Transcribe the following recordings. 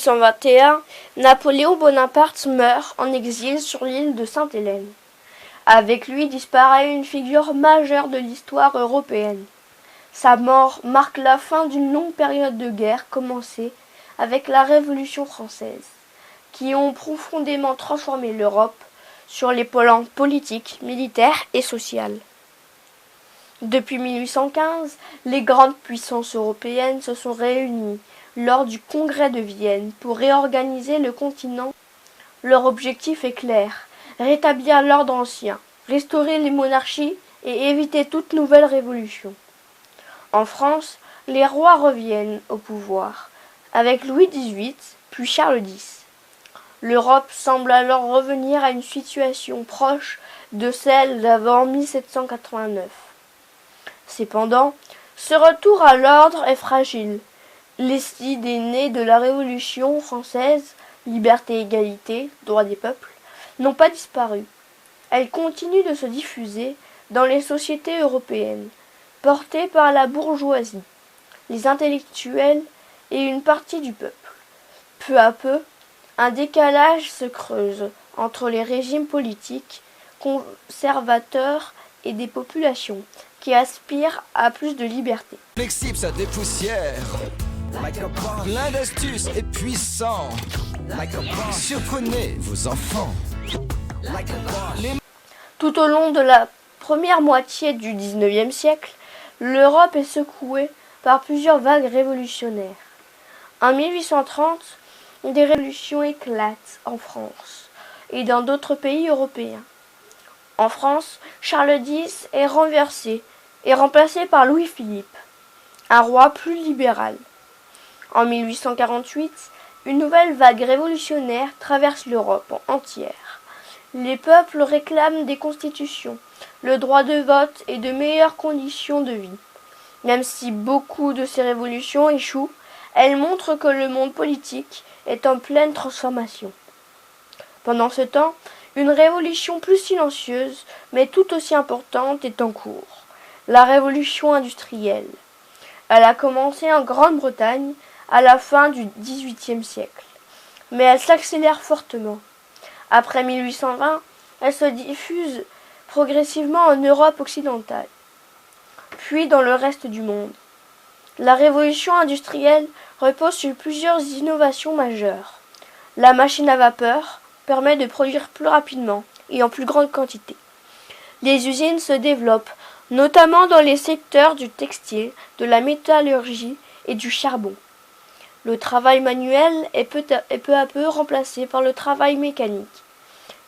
1821, Napoléon Bonaparte meurt en exil sur l'île de Sainte-Hélène. Avec lui disparaît une figure majeure de l'histoire européenne. Sa mort marque la fin d'une longue période de guerre commencée avec la Révolution française, qui ont profondément transformé l'Europe sur les plans politiques, militaires et social. Depuis 1815, les grandes puissances européennes se sont réunies lors du Congrès de Vienne pour réorganiser le continent. Leur objectif est clair, rétablir l'ordre ancien, restaurer les monarchies et éviter toute nouvelle révolution. En France, les rois reviennent au pouvoir, avec Louis XVIII, puis Charles X. L'Europe semble alors revenir à une situation proche de celle d'avant 1789. Cependant, ce retour à l'ordre est fragile. Les idées nées de la Révolution française, liberté, égalité, droit des peuples, n'ont pas disparu. Elles continuent de se diffuser dans les sociétés européennes, portées par la bourgeoisie, les intellectuels et une partie du peuple. Peu à peu, un décalage se creuse entre les régimes politiques conservateurs et des populations qui aspirent à plus de liberté. Flexible, ça dépoussière. Plein d'astuces et puissant. Surprenez vos enfants. Tout au long de la première moitié du XIXe siècle, l'Europe est secouée par plusieurs vagues révolutionnaires. En 1830, des révolutions éclatent en France et dans d'autres pays européens. En France, Charles X est renversé et remplacé par Louis-Philippe, un roi plus libéral. En 1848, une nouvelle vague révolutionnaire traverse l'Europe entière. Les peuples réclament des constitutions, le droit de vote et de meilleures conditions de vie. Même si beaucoup de ces révolutions échouent, elles montrent que le monde politique est en pleine transformation. Pendant ce temps, une révolution plus silencieuse, mais tout aussi importante, est en cours. La révolution industrielle. Elle a commencé en Grande-Bretagne à la fin du XVIIIe siècle, mais elle s'accélère fortement. Après 1820, elle se diffuse progressivement en Europe occidentale, puis dans le reste du monde. La révolution industrielle repose sur plusieurs innovations majeures. La machine à vapeur permet de produire plus rapidement et en plus grande quantité. Les usines se développent, notamment dans les secteurs du textile, de la métallurgie et du charbon. Le travail manuel est peu à peu remplacé par le travail mécanique.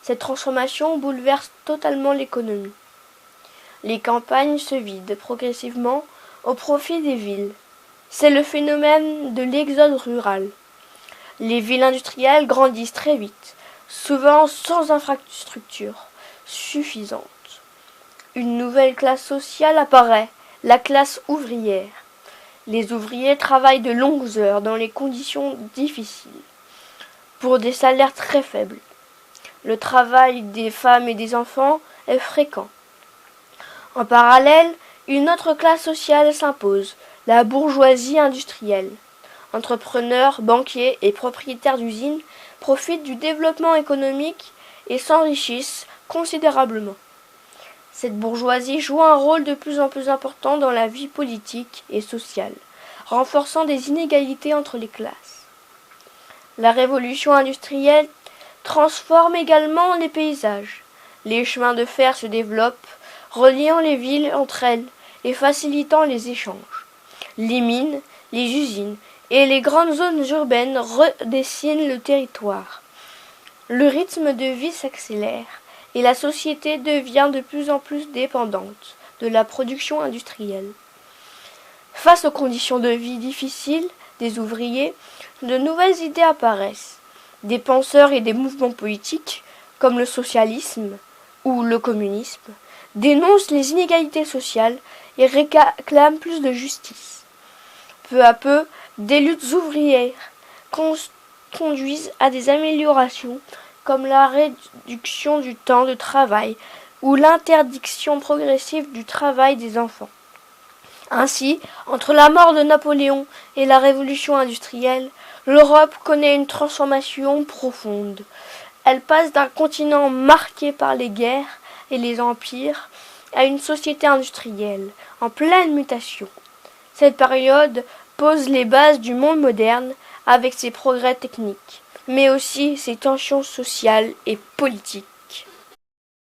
Cette transformation bouleverse totalement l'économie. Les campagnes se vident progressivement au profit des villes. C'est le phénomène de l'exode rural. Les villes industrielles grandissent très vite, souvent sans infrastructures suffisantes. Une nouvelle classe sociale apparaît, la classe ouvrière. Les ouvriers travaillent de longues heures dans des conditions difficiles, pour des salaires très faibles. Le travail des femmes et des enfants est fréquent. En parallèle, une autre classe sociale s'impose, la bourgeoisie industrielle. Entrepreneurs, banquiers et propriétaires d'usines profitent du développement économique et s'enrichissent considérablement. Cette bourgeoisie joue un rôle de plus en plus important dans la vie politique et sociale, renforçant des inégalités entre les classes. La révolution industrielle transforme également les paysages. Les chemins de fer se développent, reliant les villes entre elles et facilitant les échanges. Les mines, les usines et les grandes zones urbaines redessinent le territoire. Le rythme de vie s'accélère et la société devient de plus en plus dépendante de la production industrielle. Face aux conditions de vie difficiles des ouvriers, de nouvelles idées apparaissent. Des penseurs et des mouvements politiques, comme le socialisme ou le communisme, dénoncent les inégalités sociales et réclament plus de justice. Peu à peu, des luttes ouvrières conduisent à des améliorations comme la réduction du temps de travail ou l'interdiction progressive du travail des enfants. Ainsi, entre la mort de Napoléon et la révolution industrielle, L'Europe connaît une transformation profonde. Elle passe d'un continent marqué par les guerres et les empires à une société industrielle en pleine mutation. Cette période pose les bases du monde moderne avec ses progrès techniques, mais aussi ses tensions sociales et politiques.